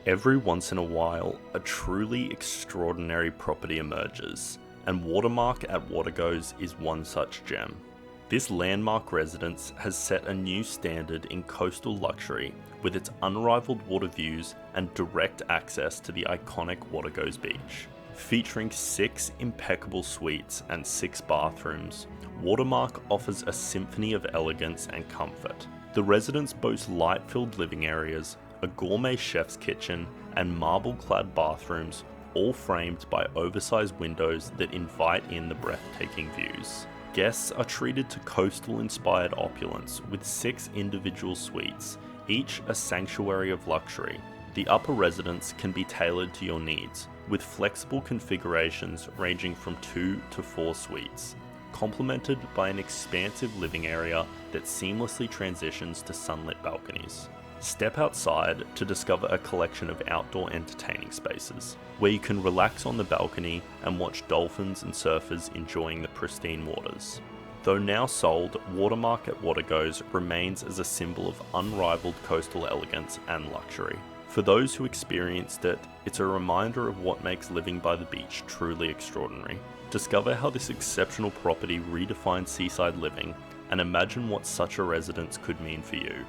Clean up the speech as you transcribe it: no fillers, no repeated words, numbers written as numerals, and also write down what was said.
Every once in a while, a truly extraordinary property emerges, and Watermark at Watergoes is one such gem. This landmark residence has set a new standard in coastal luxury with its unrivaled water views and direct access to the iconic Watergoes Beach. Featuring 6 impeccable suites and 6 bathrooms, Watermark offers a symphony of elegance and comfort. The residence boasts light-filled living areas, a gourmet chef's kitchen, and marble-clad bathrooms, all framed by oversized windows that invite in the breathtaking views. Guests are treated to coastal-inspired opulence with 6 individual suites, each a sanctuary of luxury. The upper residence can be tailored to your needs, with flexible configurations ranging from 2 to 4 suites, complemented by an expansive living area that seamlessly transitions to sunlit balconies. Step outside to discover a collection of outdoor entertaining spaces, where you can relax on the balcony and watch dolphins and surfers enjoying the pristine waters. Though now sold, Watermark at Watergoes remains as a symbol of unrivaled coastal elegance and luxury. For those who experienced it, it's a reminder of what makes living by the beach truly extraordinary. Discover how this exceptional property redefines seaside living, and imagine what such a residence could mean for you.